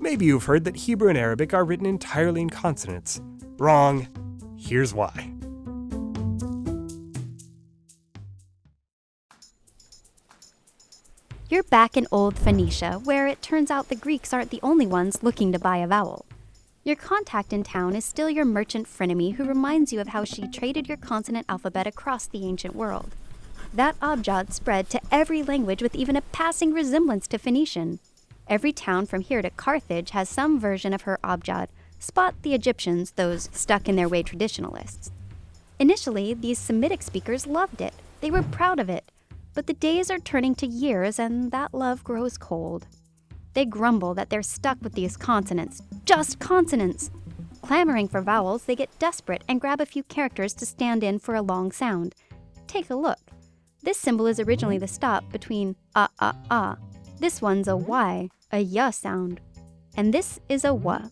Maybe you've heard that Hebrew and Arabic are written entirely in consonants. Wrong. Here's why. You're back in old Phoenicia, where it turns out the Greeks aren't the only ones looking to buy a vowel. Your contact in town is still your merchant frenemy who reminds you of how she traded your consonant alphabet across the ancient world. That abjad spread to every language with even a passing resemblance to Phoenician. Every town from here to Carthage has some version of her abjad. Spot the Egyptians, those stuck-in-their-way traditionalists. Initially, these Semitic speakers loved it. They were proud of it. But the days are turning to years, and that love grows cold. They grumble that they're stuck with these consonants. Just consonants! Clamoring for vowels, they get desperate and grab a few characters to stand in for a long sound. Take a look. This symbol is originally the stop between ah. This one's a y, a ya sound. And this is a wa.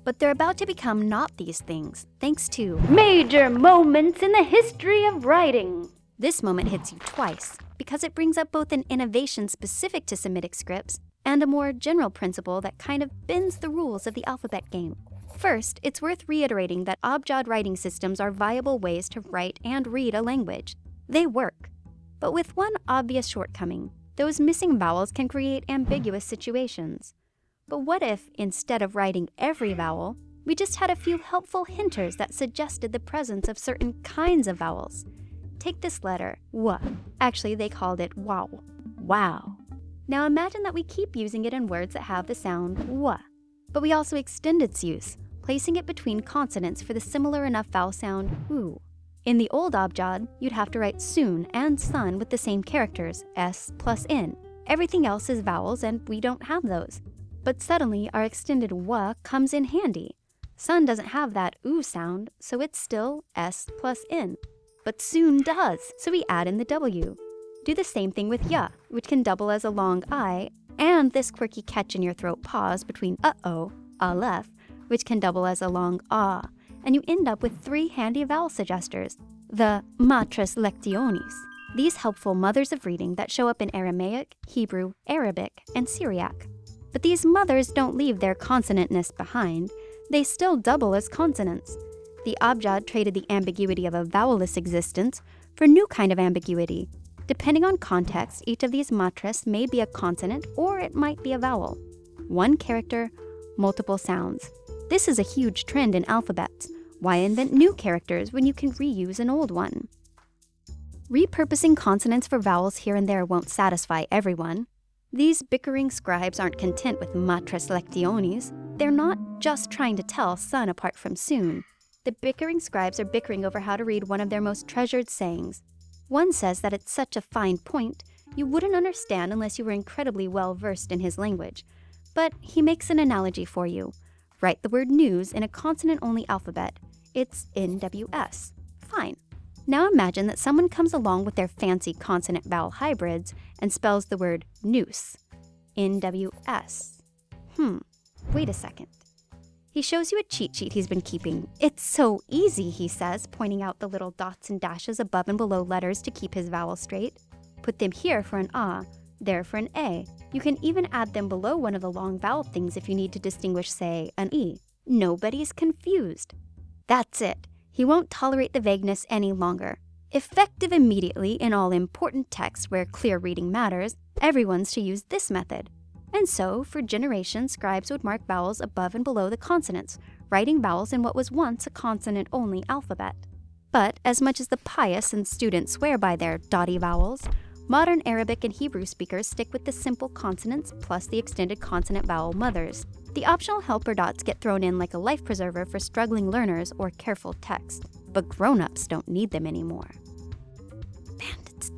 But they're about to become not these things, thanks to major moments in the history of writing. This moment hits you twice, because it brings up both an innovation specific to Semitic scripts and a more general principle that kind of bends the rules of the alphabet game. First, it's worth reiterating that abjad writing systems are viable ways to write and read a language. They work. But with one obvious shortcoming, those missing vowels can create ambiguous situations. But what if, instead of writing every vowel, we just had a few helpful hinters that suggested the presence of certain kinds of vowels? Take this letter, w. Actually, they called it wow. Wow. Now imagine that we keep using it in words that have the sound w, but we also extend its use, placing it between consonants for the similar enough vowel sound oo. In the old abjad, you'd have to write soon and sun with the same characters, s plus n. Everything else is vowels, and we don't have those. But suddenly, our extended w comes in handy. Sun doesn't have that oo sound, so it's still s plus n. But soon does, so we add in the w. Do the same thing with ya, which can double as a long I, and this quirky catch-in-your-throat pause between uh-oh, aleph, which can double as a long ah, and you end up with 3 handy vowel suggesters, the Matres Lectionis. These helpful mothers of reading that show up in Aramaic, Hebrew, Arabic, and Syriac. But these mothers don't leave their consonantness behind. They still double as consonants. The abjad traded the ambiguity of a vowelless existence for a new kind of ambiguity. Depending on context, each of these matres may be a consonant or it might be a vowel. One character, multiple sounds. This is a huge trend in alphabets. Why invent new characters when you can reuse an old one? Repurposing consonants for vowels here and there won't satisfy everyone. These bickering scribes aren't content with Matres Lectionis. They're not just trying to tell sun apart from soon. The bickering scribes are bickering over how to read one of their most treasured sayings. One says that it's such a fine point, you wouldn't understand unless you were incredibly well-versed in his language. But he makes an analogy for you. Write the word news in a consonant-only alphabet. It's NWS. Fine. Now imagine that someone comes along with their fancy consonant-vowel hybrids and spells the word noose. NWS. Wait a second. He shows you a cheat sheet he's been keeping. It's so easy, he says, pointing out the little dots and dashes above and below letters to keep his vowel straight. Put them here for an ah, there for an a. You can even add them below one of the long vowel things if you need to distinguish, say, an e. Nobody's confused. That's it. He won't tolerate the vagueness any longer. Effective immediately in all important texts where clear reading matters, everyone's to use this method. And so, for generations, scribes would mark vowels above and below the consonants, writing vowels in what was once a consonant-only alphabet. But as much as the pious and students swear by their dotty vowels, modern Arabic and Hebrew speakers stick with the simple consonants plus the extended consonant-vowel mothers. The optional helper dots get thrown in like a life preserver for struggling learners or careful text, but grown-ups don't need them anymore. Man, it's